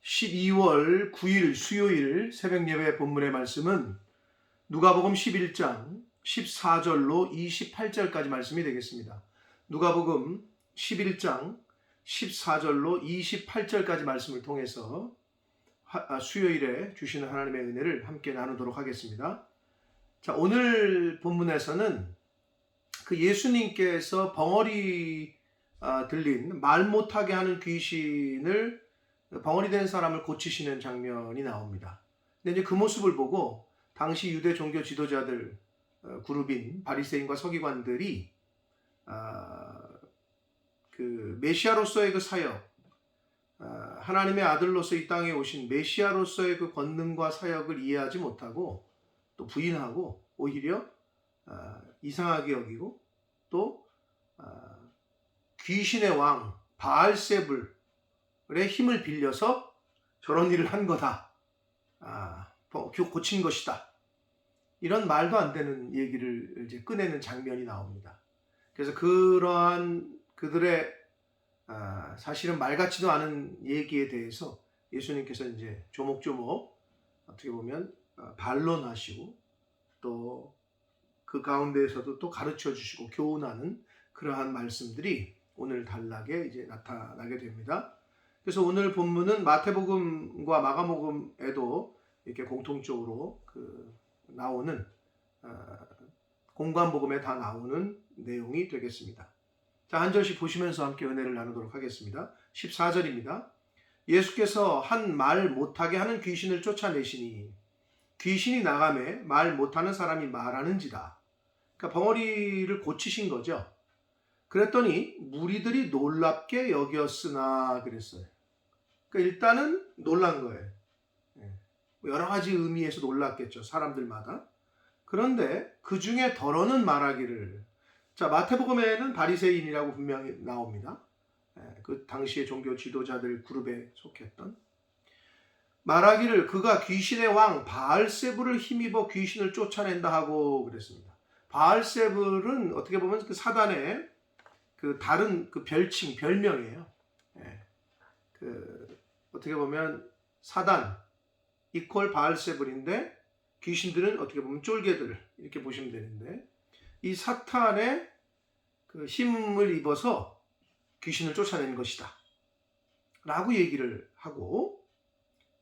12월 9일 수요일 새벽 예배 본문의 말씀은 누가복음 11장 14절로 28절까지 말씀이 되겠습니다. 누가복음 11장 14절로 28절까지 말씀을 통해서 수요일에 주시는 하나님의 은혜를 함께 나누도록 하겠습니다. 자, 오늘 본문에서는 그 예수님께서 벙어리 들린 말 못하게 하는 귀신을 벙어리 된 사람을 고치시는 장면이 나옵니다. 근데 이제 그 모습을 보고 당시 유대 종교 지도자들 그룹인 바리새인과 서기관들이 그 메시아로서의 그 사역, 하나님의 아들로서 이 땅에 오신 메시아로서의 그 권능과 사역을 이해하지 못하고 또 부인하고 오히려 이상하게 여기고 또 귀신의 왕 바알세불의 힘을 빌려서 저런 일을 한 거다. 고친 것이다. 이런 말도 안 되는 얘기를 이제 꺼내는 장면이 나옵니다. 그래서 그러한 그들의 사실은 말 같지도 않은 얘기에 대해서 예수님께서 이제 조목조목 어떻게 보면 반론하시고 또 그 가운데에서도 또 가르쳐 주시고 교훈하는 그러한 말씀들이 오늘 단락에 이제 나타나게 됩니다. 그래서 오늘 본문은 마태복음과 마가복음에도 이렇게 공통적으로 나오는 공관복음에 다 나오는 내용이 되겠습니다. 자, 한 절씩 보시면서 함께 은혜를 나누도록 하겠습니다. 14절입니다. 예수께서 한 말 못하게 하는 귀신을 쫓아내시니 귀신이 나가매 말 못하는 사람이 말하는지다. 그러니까 벙어리를 고치신 거죠. 그랬더니 무리들이 놀랍게 여겼으나 그랬어요. 그러니까 일단은 놀란 거예요. 여러 가지 의미에서 놀랐겠죠. 사람들마다. 그런데 그 중에 더러는 말하기를, 자, 마태복음에는 바리새인이라고 분명히 나옵니다. 그 당시의 종교 지도자들 그룹에 속했던, 말하기를 그가 귀신의 왕 바알세불을 힘입어 귀신을 쫓아낸다 하고 그랬습니다. 바알세불은 어떻게 보면 그 사단의 그 다른 그 별칭, 별명이에요. 어떻게 보면 사단 이퀄 바알세불인데 귀신들은 어떻게 보면 쫄개들 이렇게 보시면 되는데, 이 사탄의 그 힘을 입어서 귀신을 쫓아내는 것이다 라고 얘기를 하고,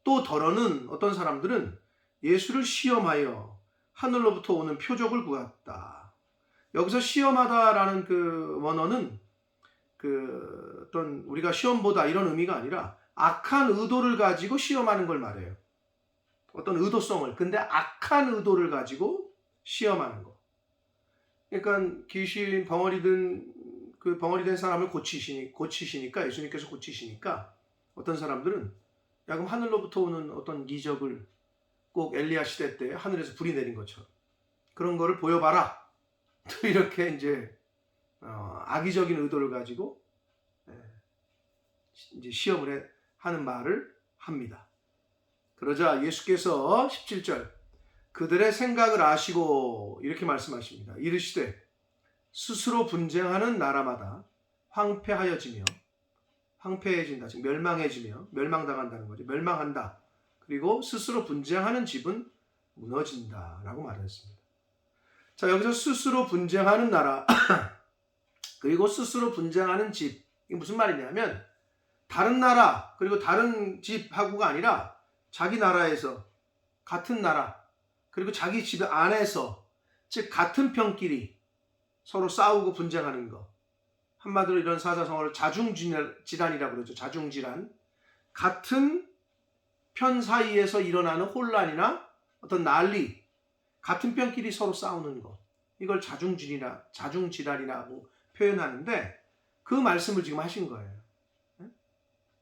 또 더러는 어떤 사람들은 예수를 시험하여 하늘로부터 오는 표적을 구했다. 여기서 시험하다라는 그 원어는 어떤 우리가 시험 보다 이런 의미가 아니라 악한 의도를 가지고 시험하는 걸 말해요. 어떤 의도성을, 근데 악한 의도를 가지고 시험하는 거. 그러니까 귀신 벙어리 된 사람을 고치시니까, 예수님께서 고치시니까 어떤 사람들은 야, 그럼 하늘로부터 오는 어떤 기적을 꼭 엘리야 시대 때 하늘에서 불이 내린 것처럼 그런 거를 보여봐라. 또 이렇게 이제 악의적인 의도를 가지고 이제 시험을 하는 말을 합니다. 그러자 예수께서 17절 그들의 생각을 아시고 이렇게 말씀하십니다. 이르시되 스스로 분쟁하는 나라마다 황폐해진다. 즉 멸망해지며, 멸망당한다는 거죠. 멸망한다. 그리고 스스로 분쟁하는 집은 무너진다 라고 말했습니다. 자, 여기서 스스로 분쟁하는 나라 그리고 스스로 분쟁하는 집, 이게 무슨 말이냐면 다른 나라 그리고 다른 집하고가 아니라 자기 나라에서, 같은 나라 그리고 자기 집 안에서, 즉 같은 편끼리 서로 싸우고 분쟁하는 거, 한마디로 이런 사자성어를 자중질환이라고 그러죠. 자중질환. 같은 편 사이에서 일어나는 혼란이나 어떤 난리, 같은 편끼리 서로 싸우는 것, 이걸 자중질환이라고 표현하는데 그 말씀을 지금 하신 거예요.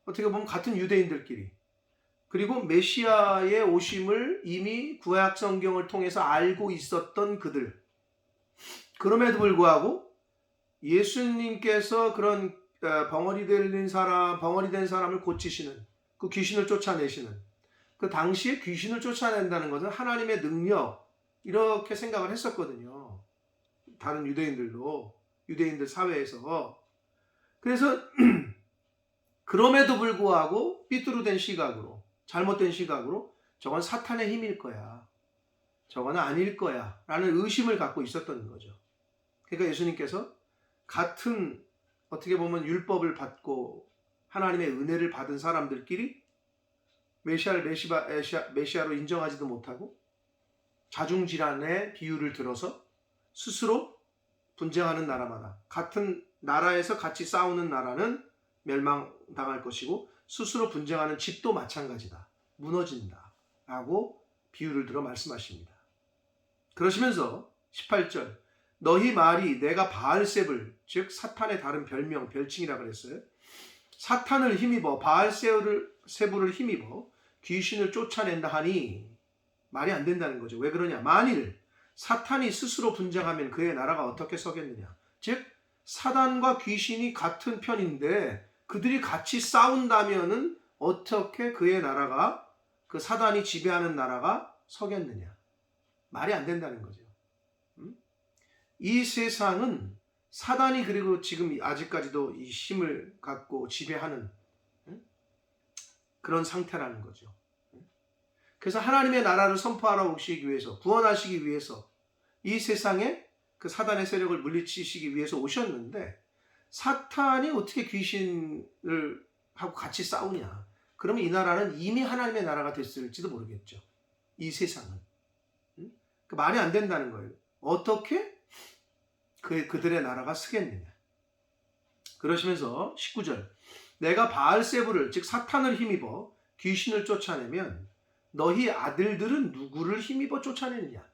어떻게 보면 같은 유대인들끼리, 그리고 메시아의 오심을 이미 구약 성경을 통해서 알고 있었던 그들, 그럼에도 불구하고 예수님께서 그런 벙어리 된 사람을 고치시는, 그 귀신을 쫓아내시는, 그 당시에 귀신을 쫓아낸다는 것은 하나님의 능력 이렇게 생각을 했었거든요. 다른 유대인들 사회에서. 그래서 그럼에도 불구하고 삐뚤어된 시각으로, 잘못된 시각으로 저건 사탄의 힘일 거야, 저건 아닐 거야 라는 의심을 갖고 있었던 거죠. 그러니까 예수님께서 같은 어떻게 보면 율법을 받고 하나님의 은혜를 받은 사람들끼리 메시아를 메시아로 인정하지도 못하고 자중질환의 비유를 들어서 스스로 분쟁하는 나라마다, 같은 나라에서 같이 싸우는 나라는 멸망당할 것이고 스스로 분쟁하는 집도 마찬가지다, 무너진다 라고 비유를 들어 말씀하십니다. 그러시면서 18절, 너희 말이 내가 바알세불, 즉 사탄의 다른 별명, 별칭이라 그랬어요. 사탄을 힘입어, 바알세불을 힘입어 귀신을 쫓아낸다 하니 말이 안 된다는 거죠. 왜 그러냐? 만일 사탄이 스스로 분쟁하면 그의 나라가 어떻게 서겠느냐? 즉 사단과 귀신이 같은 편인데 그들이 같이 싸운다면은 어떻게 그의 나라가, 그 사단이 지배하는 나라가 서겠느냐? 말이 안 된다는 거죠. 이 세상은 사단이 그리고 지금 아직까지도 이 힘을 갖고 지배하는 그런 상태라는 거죠. 그래서 하나님의 나라를 선포하러 오시기 위해서, 구원하시기 위해서 이 세상에 그 사단의 세력을 물리치시기 위해서 오셨는데, 사탄이 어떻게 귀신을 하고 같이 싸우냐? 그러면 이 나라는 이미 하나님의 나라가 됐을지도 모르겠죠. 이 세상은. 그 말이 안 된다는 거예요. 어떻게 그들의 나라가 서겠느냐? 그러시면서 19절, 내가 바알세불을, 즉 사탄을 힘입어 귀신을 쫓아내면 너희 아들들은 누구를 힘입어 쫓아내느냐?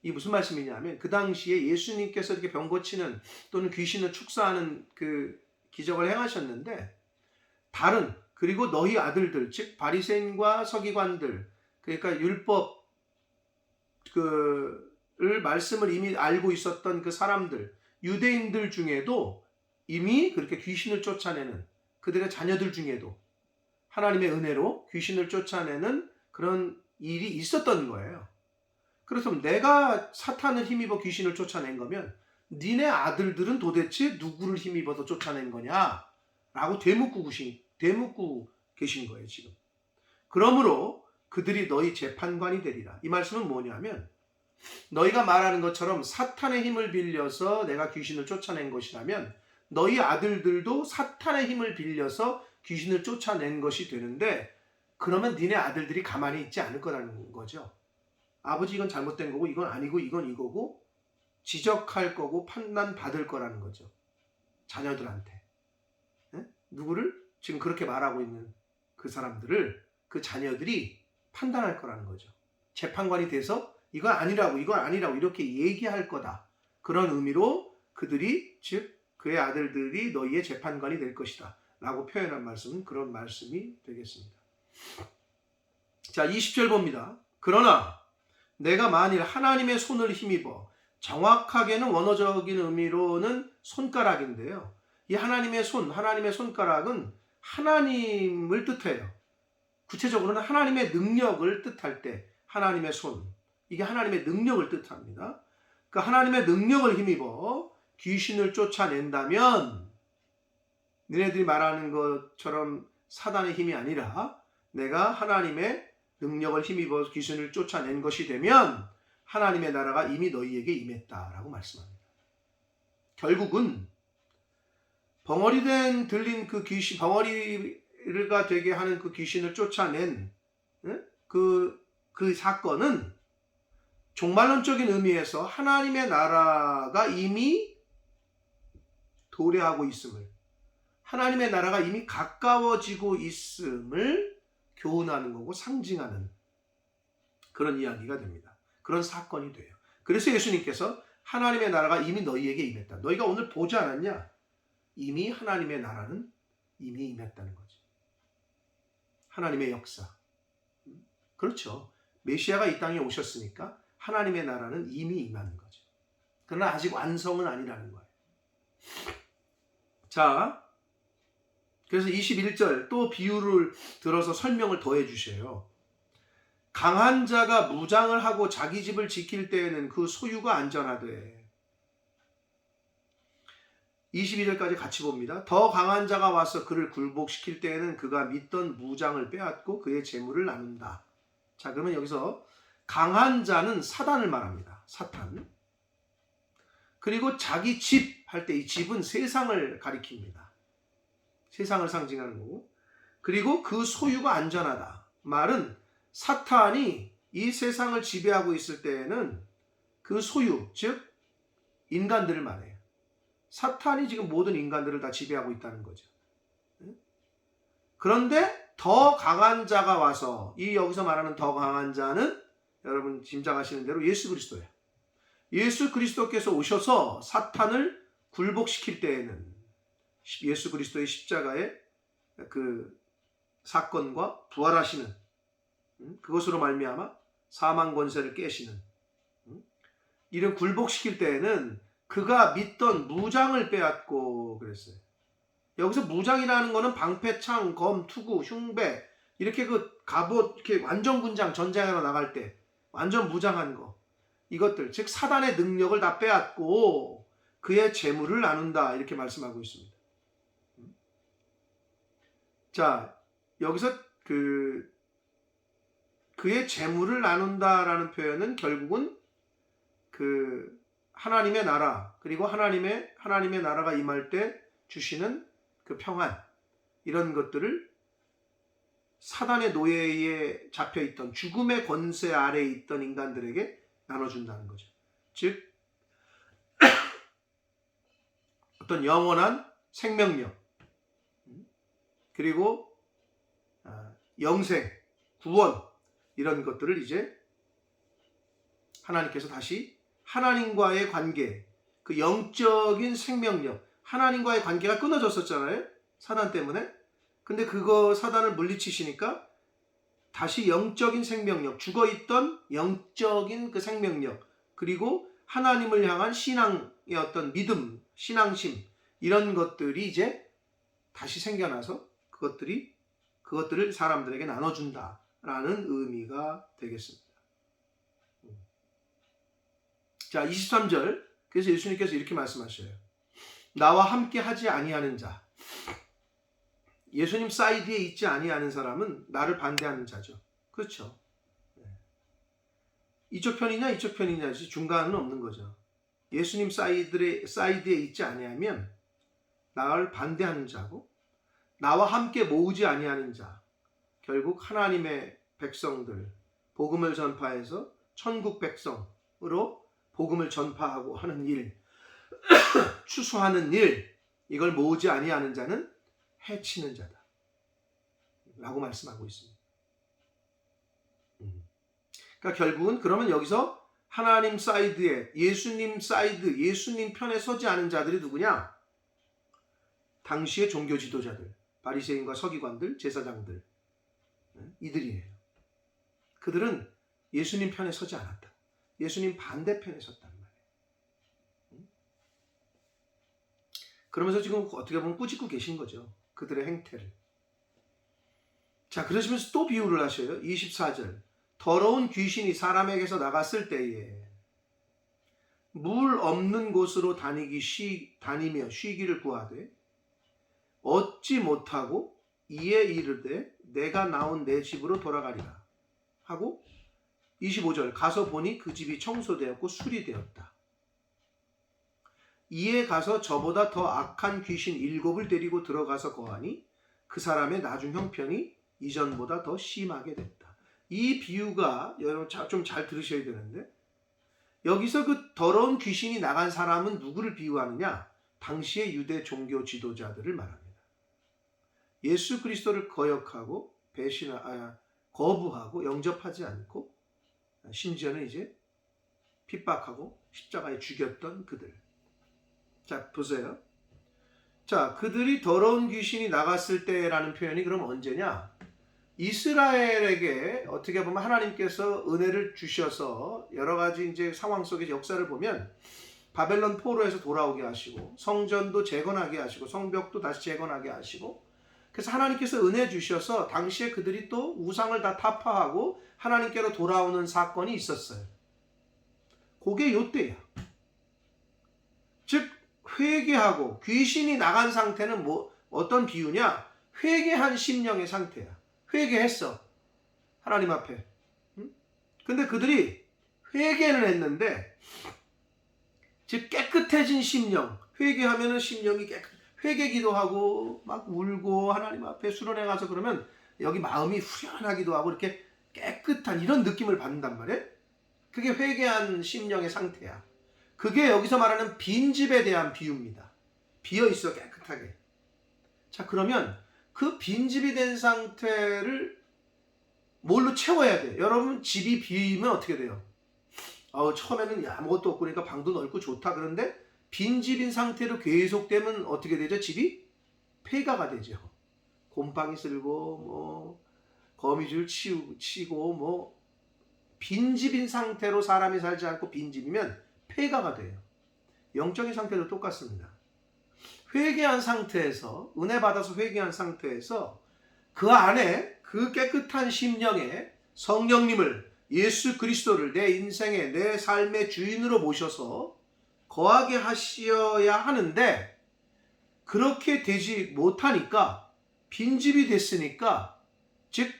이 무슨 말씀이냐면, 그 당시에 예수님께서 이렇게 병 고치는 또는 귀신을 축사하는 그 기적을 행하셨는데, 다른, 그리고 너희 아들들, 즉 바리새인과 서기관들, 그러니까 율법 를 말씀을 이미 알고 있었던 그 사람들, 유대인들 중에도 이미 그렇게 귀신을 쫓아내는, 그들의 자녀들 중에도 하나님의 은혜로 귀신을 쫓아내는 그런 일이 있었던 거예요. 그래서 내가 사탄을 힘입어 귀신을 쫓아낸 거면 니네 아들들은 도대체 누구를 힘입어서 쫓아낸 거냐? 라고 되묻고 계신 거예요, 지금. 그러므로 그들이 너희 재판관이 되리라. 이 말씀은 뭐냐면, 너희가 말하는 것처럼 사탄의 힘을 빌려서 내가 귀신을 쫓아낸 것이라면 너희 아들들도 사탄의 힘을 빌려서 귀신을 쫓아낸 것이 되는데, 그러면 니네 아들들이 가만히 있지 않을 거라는 거죠. 아버지 이건 잘못된 거고 이건 아니고 이건 이거고 지적할 거고 판단받을 거라는 거죠. 자녀들한테. 누구를? 지금 그렇게 말하고 있는 그 사람들을, 그 자녀들이 판단할 거라는 거죠. 재판관이 돼서 이건 아니라고 이렇게 얘기할 거다. 그런 의미로 그들이, 즉 그의 아들들이 너희의 재판관이 될 것이다 라고 표현한 말씀은 그런 말씀이 되겠습니다. 자, 20절 봅니다. 그러나 내가 만일 하나님의 손을 힘입어, 정확하게는 원어적인 의미로는 손가락인데요, 이 하나님의 손가락은 하나님을 뜻해요. 구체적으로는 하나님의 능력을 뜻할 때 하나님의 손, 이게 하나님의 능력을 뜻합니다. 그 하나님의 능력을 힘입어 귀신을 쫓아낸다면, 너네들이 말하는 것처럼 사단의 힘이 아니라 내가 하나님의 능력을 힘입어 귀신을 쫓아낸 것이 되면 하나님의 나라가 이미 너희에게 임했다라고 말씀합니다. 결국은 벙어리된 들린 그 귀신, 벙어리가 되게 하는 그 귀신을 쫓아낸 그 사건은 종말론적인 의미에서 하나님의 나라가 이미 도래하고 있음을, 하나님의 나라가 이미 가까워지고 있음을 교훈하는 거고 상징하는 그런 이야기가 됩니다. 그런 사건이 돼요. 그래서 예수님께서 하나님의 나라가 이미 너희에게 임했다. 너희가 오늘 보지 않았냐? 이미 하나님의 나라는 이미 임했다는 거죠. 하나님의 역사. 그렇죠. 메시아가 이 땅에 오셨으니까 하나님의 나라는 이미 임하는 거죠. 그러나 아직 완성은 아니라는 거예요. 자, 그래서 21절 또 비유를 들어서 설명을 더해 주셔요. 강한 자가 무장을 하고 자기 집을 지킬 때에는 그 소유가 안전하되, 22절까지 같이 봅니다. 더 강한 자가 와서 그를 굴복시킬 때에는 그가 믿던 무장을 빼앗고 그의 재물을 나눈다. 자, 그러면 여기서 강한 자는 사단을 말합니다. 사탄. 그리고 자기 집 할 때 이 집은 세상을 가리킵니다. 세상을 상징하는 거고. 그리고 그 소유가 안전하다. 말은 사탄이 이 세상을 지배하고 있을 때에는 그 소유, 즉 인간들을 말해요. 사탄이 지금 모든 인간들을 다 지배하고 있다는 거죠. 그런데 더 강한 자가 와서, 이 여기서 말하는 더 강한 자는 여러분 짐작하시는 대로 예수 그리스도예요. 예수 그리스도께서 오셔서 사탄을 굴복시킬 때에는 예수 그리스도의 십자가의 그 사건과 부활하시는, 그것으로 말미암아 사망 권세를 깨시는, 이런 굴복시킬 때에는 그가 믿던 무장을 빼앗고 그랬어요. 여기서 무장이라는 거는 방패, 창, 검, 투구, 흉배, 이렇게 그 갑옷, 이렇게 완전 군장, 전쟁하러 나갈 때 완전 무장한 거, 이것들, 즉 사단의 능력을 다 빼앗고 그의 재물을 나눈다, 이렇게 말씀하고 있습니다. 자, 여기서 그의 재물을 나눈다라는 표현은 결국은 그 하나님의 나라, 그리고 하나님의 나라가 임할 때 주시는 그 평안, 이런 것들을 사단의 노예에 잡혀있던, 죽음의 권세 아래에 있던 인간들에게 나눠준다는 거죠. 즉 어떤 영원한 생명력, 그리고 영생, 구원, 이런 것들을 이제 하나님께서 다시 하나님과의 관계, 그 영적인 생명력, 하나님과의 관계가 끊어졌었잖아요, 사단 때문에. 근데 그거 사단을 물리치시니까 다시 영적인 생명력, 죽어있던 영적인 그 생명력, 그리고 하나님을 향한 신앙의 어떤 믿음, 신앙심, 이런 것들이 이제 다시 생겨나서 그것들을 사람들에게 나눠준다라는 의미가 되겠습니다. 자, 23절. 그래서 예수님께서 이렇게 말씀하셔요. 나와 함께 하지 아니하는 자. 예수님 사이드에 있지 아니하는 사람은 나를 반대하는 자죠. 그렇죠. 이쪽 편이냐 이쪽 편이냐지 중간은 없는 거죠. 예수님 사이드에 있지 아니하면 나를 반대하는 자고, 나와 함께 모으지 아니하는 자, 결국 하나님의 백성들, 복음을 전파해서 천국 백성으로 복음을 전파하고 하는 일, 추수하는 일, 이걸 모으지 아니하는 자는 해치는 자다 라고 말씀하고 있습니다. 그러니까 결국은 그러면 여기서 하나님 사이드에, 예수님 사이드, 예수님 편에 서지 않은 자들이 누구냐? 당시의 종교 지도자들, 바리새인과 서기관들, 제사장들, 이들이에요. 그들은 예수님 편에 서지 않았다. 예수님 반대편에 섰단 말이에요. 그러면서 지금 어떻게 보면 꾸짖고 계신 거죠, 그들의 행태를. 자, 그러시면서 또 비유를 하셔요. 24절. 더러운 귀신이 사람에게서 나갔을 때에 물 없는 곳으로 다니며 쉬기를 구하되 얻지 못하고 이에 이르되 내가 나온 내 집으로 돌아가리라 하고, 25절. 가서 보니 그 집이 청소되었고 수리되었다. 이에 가서 저보다 더 악한 귀신 7을 데리고 들어가서 거하니 그 사람의 나중 형편이 이전보다 더 심하게 됐다. 이 비유가 여러분 좀 잘 들으셔야 되는데, 여기서 그 더러운 귀신이 나간 사람은 누구를 비유하느냐? 당시의 유대 종교 지도자들을 말합니다. 예수 그리스도를 거역하고 거부하고 영접하지 않고, 심지어는 이제 핍박하고 십자가에 죽였던 그들. 자, 보세요. 자, 그들이 더러운 귀신이 나갔을 때라는 표현이 그럼 언제냐? 이스라엘에게 어떻게 보면 하나님께서 은혜를 주셔서 여러 가지 이제 상황 속의 역사를 보면 바벨론 포로에서 돌아오게 하시고, 성전도 재건하게 하시고, 성벽도 다시 재건하게 하시고, 그래서 하나님께서 은혜 주셔서 당시에 그들이 또 우상을 다 타파하고 하나님께로 돌아오는 사건이 있었어요. 그게 요때야. 즉 회개하고 귀신이 나간 상태는 어떤 비유냐? 회개한 심령의 상태야. 회개했어. 하나님 앞에. 근데 그들이 회개는 했는데, 즉 깨끗해진 심령, 회개하면은 심령이 회개 기도하고 막 울고 하나님 앞에 수련회 가서 그러면 여기 마음이 후련하기도 하고 이렇게 깨끗한 이런 느낌을 받는단 말이에요. 그게 회개한 심령의 상태야. 그게 여기서 말하는 빈집에 대한 비유입니다. 비어있어 깨끗하게. 자, 그러면 그 빈집이 된 상태를 뭘로 채워야 돼? 여러분, 집이 비면 어떻게 돼요? 처음에는 아무것도 없고 그러니까 방도 넓고 좋다. 그런데 빈집인 상태로 계속되면 어떻게 되죠? 집이 폐가가 되죠. 곰팡이 쓸고 거미줄 치고 빈집인 상태로 사람이 살지 않고 빈집이면 폐가가 돼요. 영적인 상태도 똑같습니다. 회개한 상태에서, 은혜 받아서 회개한 상태에서 그 안에 그 깨끗한 심령에 성령님을, 예수 그리스도를 내 인생의, 내 삶의 주인으로 모셔서 거하게 하셔야 하는데, 그렇게 되지 못하니까 빈집이 됐으니까, 즉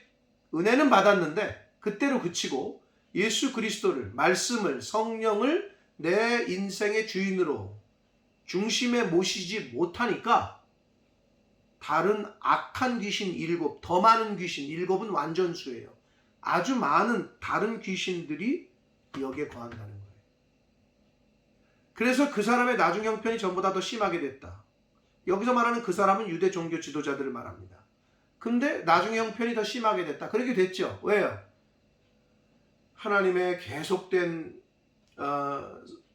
은혜는 받았는데 그때로 그치고 예수 그리스도를, 말씀을, 성령을 내 인생의 주인으로 중심에 모시지 못하니까 다른 악한 귀신 7, 더 많은 귀신 7은 완전수예요. 아주 많은 다른 귀신들이 여기에 거한다는 거예요. 그래서 그 사람의 나중 형편이 전보다 더 심하게 됐다. 여기서 말하는 그 사람은 유대 종교 지도자들을 말합니다. 근데 나중 형편이 더 심하게 됐다. 그렇게 됐죠. 왜요? 하나님의 계속된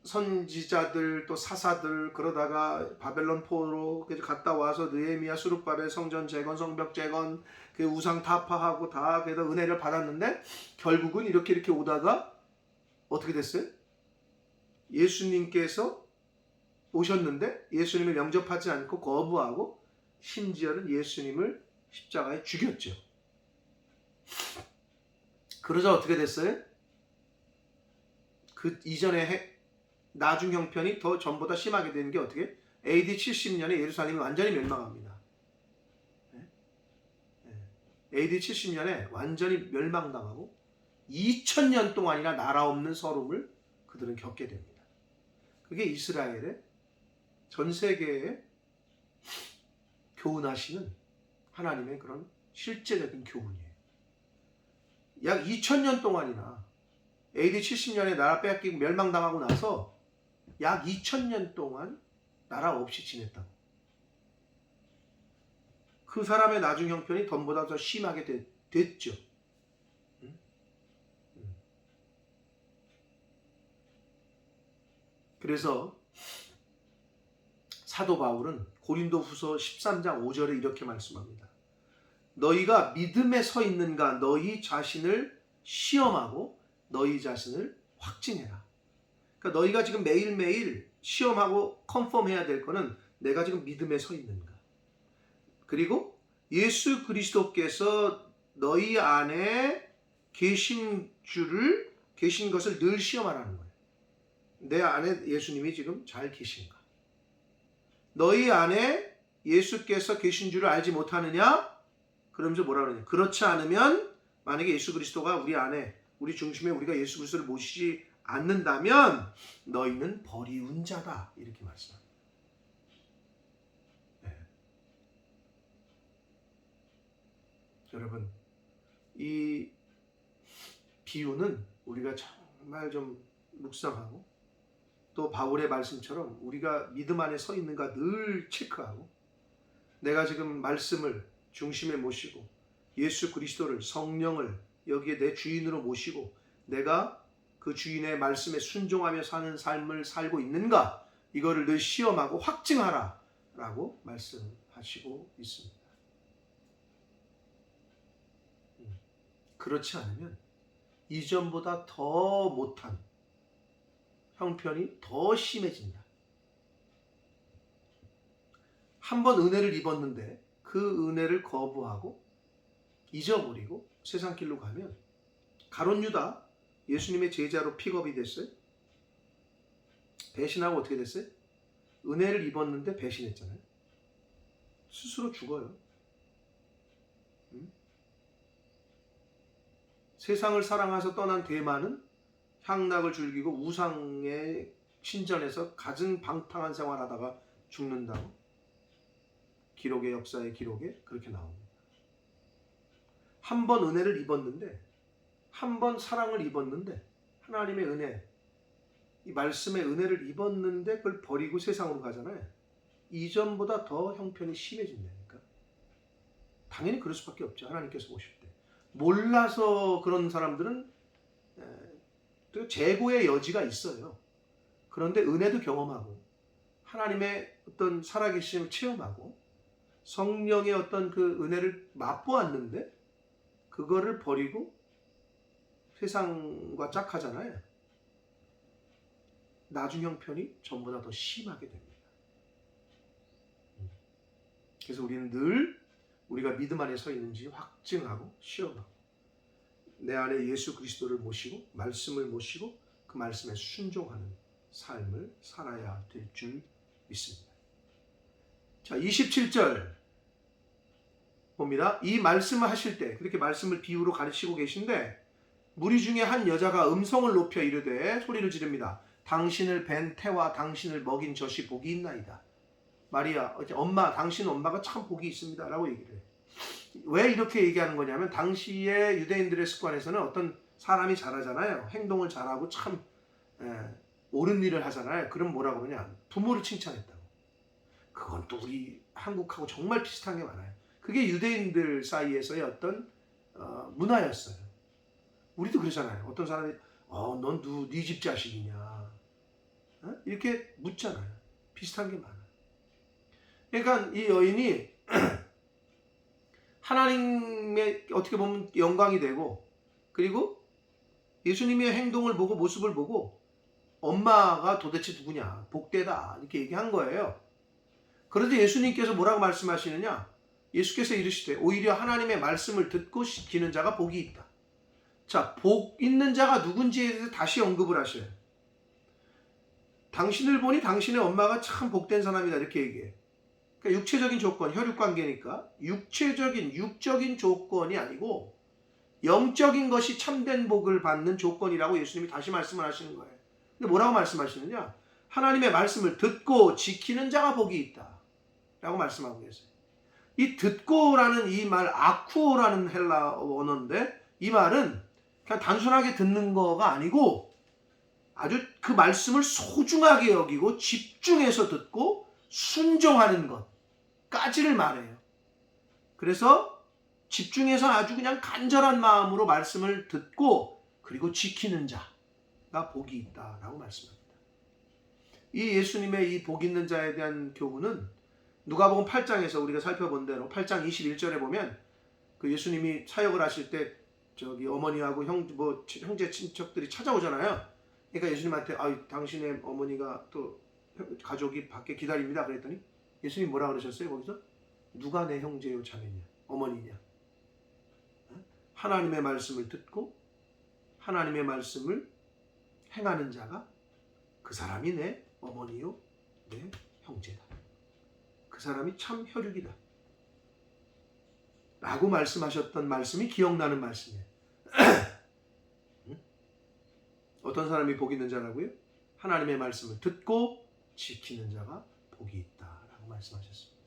선지자들 또 사사들, 그러다가 바벨론 포로 갔다 와서 느헤미야, 수룹바벨 성전 재건, 성벽 재건, 그 우상 타파하고 다 그래서 은혜를 받았는데 결국은 이렇게 오다가 어떻게 됐어요? 예수님께서 오셨는데 예수님을 영접하지 않고 거부하고 심지어는 예수님을 십자가에 죽였죠. 그러자 어떻게 됐어요? 그 이전에 나중 형편이 더 전보다 심하게 되는 게 어떻게? AD 70년에 예루살렘이 완전히 멸망합니다. AD 70년에 완전히 멸망당하고 2000년 동안이나 나라 없는 서름을 그들은 겪게 됩니다. 그게 이스라엘의 전 세계에 교훈하시는 하나님의 그런 실제적인 교훈이에요. 약 2000년 동안이나 AD 70년에 나라 빼앗기고 멸망당하고 나서 약 2000년 동안 나라 없이 지냈다고. 그 사람의 나중 형편이 덤보다 더 심하게 됐죠. 그래서 사도 바울은 고린도후서 13장 5절에 이렇게 말씀합니다. 너희가 믿음에 서 있는가 너희 자신을 시험하고 너희 자신을 확증해라. 그러니까 너희가 지금 매일매일 시험하고 컨펌해야 될 거는 내가 지금 믿음에 서 있는가. 그리고 예수 그리스도께서 너희 안에 계신 것을 늘 시험하라는 거예요. 내 안에 예수님이 지금 잘 계신가. 너희 안에 예수께서 계신 줄을 알지 못하느냐? 그러면서 뭐라 그러냐? 그렇지 않으면 만약에 예수 그리스도가 우리 안에, 우리 중심에 우리가 예수 그리스도를 모시지 않는다면 너희는 버리운 자다. 이렇게 말씀합니다. 네. 여러분, 이 비유는 우리가 정말 좀 묵상하고 또 바울의 말씀처럼 우리가 믿음 안에 서 있는가 늘 체크하고 내가 지금 말씀을 중심에 모시고 예수 그리스도를, 성령을 여기에 내 주인으로 모시고 내가 그 주인의 말씀에 순종하며 사는 삶을 살고 있는가, 이거를 늘 시험하고 확증하라 라고 말씀하시고 있습니다. 그렇지 않으면 이전보다 더 못한 형편이 더 심해진다. 한번 은혜를 입었는데 그 은혜를 거부하고 잊어버리고 세상 길로 가면, 가룟 유다 예수님의 제자로 픽업이 됐어요. 배신하고 어떻게 됐어요? 은혜를 입었는데 배신했잖아요. 스스로 죽어요. 세상을 사랑해서 떠난 대만은 향락을 즐기고 우상에 신전에서 가증방탕한 생활하다가 죽는다고 기록의 역사의 기록에 그렇게 나옵니다. 한 번 은혜를 입었는데, 한 번 사랑을 입었는데, 하나님의 은혜, 이 말씀의 은혜를 입었는데 그걸 버리고 세상으로 가잖아요. 이전보다 더 형편이 심해진다니까. 당연히 그럴 수밖에 없죠. 하나님께서 보실 때. 몰라서 그런 사람들은 또 재고의 여지가 있어요. 그런데 은혜도 경험하고 하나님의 어떤 살아계심을 체험하고 성령의 어떤 그 은혜를 맛보았는데 그거를 버리고 세상과 짝하잖아요. 나중 형편이 전보다 더 심하게 됩니다. 그래서 우리는 늘 우리가 믿음 안에 서 있는지 확증하고 시험하고 내 안에 예수 그리스도를 모시고 말씀을 모시고 그 말씀에 순종하는 삶을 살아야 될 줄 믿습니다. 자, 27절 봅니다. 이 말씀을 하실 때 그렇게 말씀을 비유로 가르치고 계신데 무리 중에 한 여자가 음성을 높여 이르되 소리를 지릅니다. 당신을 뵌 태와 당신을 먹인 젖이 복이 있나이다. 마리아, 엄마, 당신 엄마가 참 복이 있습니다. 라고 얘기를 해요. 왜 이렇게 얘기하는 거냐면 당시의 유대인들의 습관에서는 어떤 사람이 잘하잖아요. 행동을 잘하고 참 옳은 일을 하잖아요. 그럼 뭐라고 그러냐? 부모를 칭찬했다고. 그건 또 우리 한국하고 정말 비슷한 게 많아요. 그게 유대인들 사이에서의 어떤 문화였어요. 우리도 그러잖아요. 어떤 사람이 넌 네 집 자식이냐? 이렇게 묻잖아요. 비슷한 게 많아요. 그러니까 이 여인이 하나님의 어떻게 보면 영광이 되고 그리고 예수님의 행동을 보고 모습을 보고 엄마가 도대체 누구냐? 복되다. 이렇게 얘기한 거예요. 그런데 예수님께서 뭐라고 말씀하시느냐? 예수께서 이르시되 오히려 하나님의 말씀을 듣고 지키는 자가 복이 있다. 자, 복 있는 자가 누군지에 대해서 다시 언급을 하셔요. 당신을 보니 당신의 엄마가 참 복된 사람이다. 이렇게 얘기해. 그러니까 육체적인 조건, 혈육관계니까 육적인 조건이 아니고 영적인 것이 참된 복을 받는 조건이라고 예수님이 다시 말씀을 하시는 거예요. 근데 뭐라고 말씀하시느냐? 하나님의 말씀을 듣고 지키는 자가 복이 있다. 라고 말씀하고 계세요. 이 듣고라는 이 말, 아쿠오라는 헬라 원어인데 이 말은 그냥 단순하게 듣는 거가 아니고 아주 그 말씀을 소중하게 여기고 집중해서 듣고 순종하는 것까지를 말해요. 그래서 집중해서 아주 그냥 간절한 마음으로 말씀을 듣고 그리고 지키는 자가 복이 있다라고 말씀합니다. 이 예수님의 이 복 있는 자에 대한 교훈은 누가복음 8장에서 우리가 살펴본 대로 8장 21절에 보면 그 예수님이 사역을 하실 때 저기 어머니하고 형제 친척들이 찾아오잖아요. 그러니까 예수님한테 당신의 어머니가 또 가족이 밖에 기다립니다. 그랬더니 예수님 뭐라 그러셨어요? 거기서 누가 내 형제요 자매냐 어머니냐? 하나님의 말씀을 듣고 하나님의 말씀을 행하는 자가 그 사람이 내 어머니요 내 형제다. 그 사람이 참 혈육이다. 라고 말씀하셨던 말씀이 기억나는 말씀이에요. 어떤 사람이 복 있는 자라고요? 하나님의 말씀을 듣고 지키는 자가 복이 있다라고 말씀하셨습니다.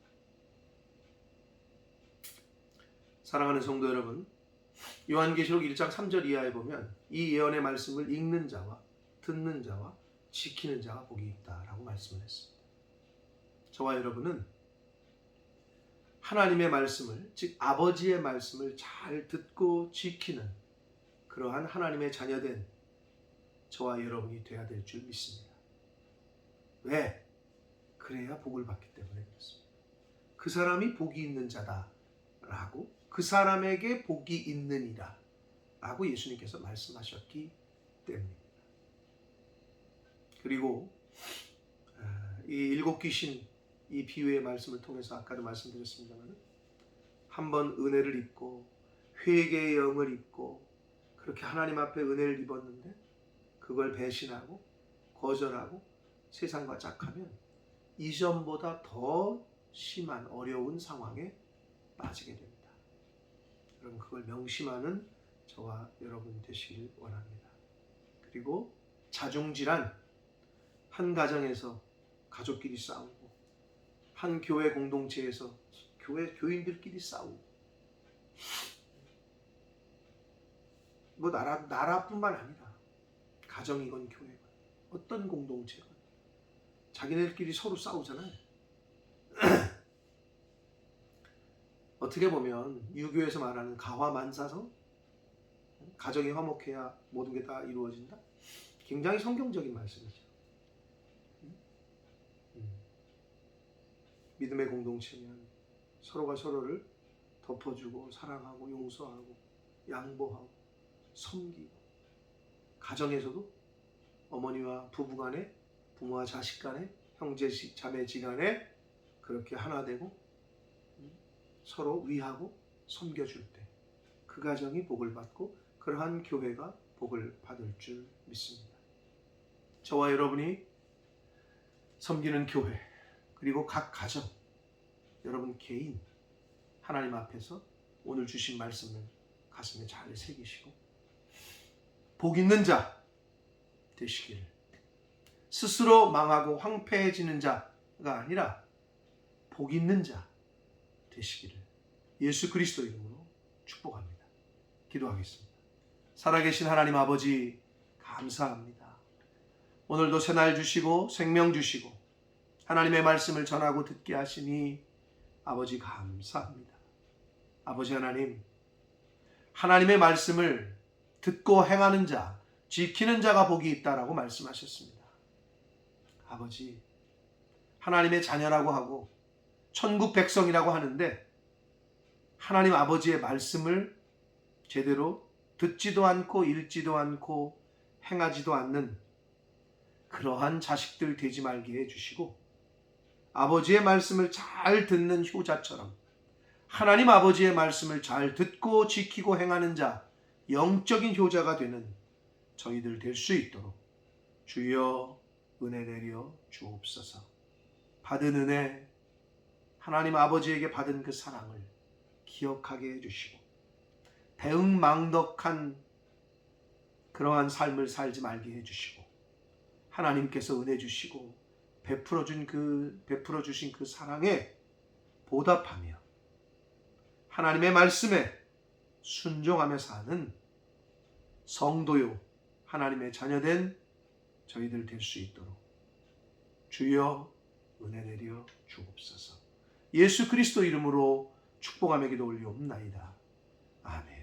사랑하는 성도 여러분, 요한계시록 1장 3절 이하에 보면 이 예언의 말씀을 읽는 자와 듣는 자와 지키는 자가 복이 있다라고 말씀을 했습니다. 저와 여러분은 하나님의 말씀을, 즉 아버지의 말씀을 잘 듣고 지키는 그러한 하나님의 자녀된 저와 여러분이 되어야 될 줄 믿습니다. 왜? 그래야 복을 받기 때문에 그렇습니다. 그 사람이 복이 있는 자다라고 그 사람에게 복이 있느니라 라고 예수님께서 말씀하셨기 때문입니다. 그리고 이 일곱 귀신 이 비유의 말씀을 통해서 아까도 말씀드렸습니다만 한번 은혜를 입고 회개의 영을 입고 그렇게 하나님 앞에 은혜를 입었는데 그걸 배신하고 거절하고 세상과 짝하면 이전보다 더 심한 어려운 상황에 빠지게 됩니다. 여러분 그걸 명심하는 저와 여러분 되시길 원합니다. 그리고 자중질환, 한 가정에서 가족끼리 싸우고 한 교회 공동체에서 교인들끼리 싸우고 뭐 나라뿐만 아니라 가정이건 교회건 어떤 공동체건 자기네들끼리 서로 싸우잖아요. 어떻게 보면 유교에서 말하는 가화만사성, 가정이 화목해야 모든 게 다 이루어진다. 굉장히 성경적인 말씀이죠. 믿음의 공동체면 서로가 서로를 덮어주고 사랑하고 용서하고 양보하고 섬기고, 가정에서도 어머니와 부부간에, 부모와 자식간에, 형제 자매지간에 그렇게 하나 되고 서로 위하고 섬겨줄 때 그 가정이 복을 받고 그러한 교회가 복을 받을 줄 믿습니다. 저와 여러분이 섬기는 교회, 그리고 각 가정, 여러분 개인 하나님 앞에서 오늘 주신 말씀을 가슴에 잘 새기시고 복 있는 자 되시길, 스스로 망하고 황폐해지는 자가 아니라 복 있는 자 되시기를 예수 그리스도 이름으로 축복합니다. 기도하겠습니다. 살아계신 하나님 아버지 감사합니다. 오늘도 새날 주시고 생명 주시고 하나님의 말씀을 전하고 듣게 하시니 아버지 감사합니다. 아버지 하나님, 하나님의 말씀을 듣고 행하는 자, 지키는 자가 복이 있다라고 말씀하셨습니다. 아버지, 하나님의 자녀라고 하고 천국 백성이라고 하는데 하나님 아버지의 말씀을 제대로 듣지도 않고 읽지도 않고 행하지도 않는 그러한 자식들 되지 말게 해주시고, 아버지의 말씀을 잘 듣는 효자처럼 하나님 아버지의 말씀을 잘 듣고 지키고 행하는 자, 영적인 효자가 되는 저희들 될 수 있도록 주여 은혜 내려 주옵소서. 받은 은혜, 하나님 아버지에게 받은 그 사랑을 기억하게 해주시고 대응망덕한 그러한 삶을 살지 말게 해주시고, 하나님께서 은혜 주시고 베풀어 주신 그 사랑에 보답하며 하나님의 말씀에 순종하며 사는 성도요 하나님의 자녀된 저희들 될 수 있도록 주여 은혜 내려 주옵소서. 예수 그리스도 이름으로 축복하며 기도 올리옵나이다. 아멘.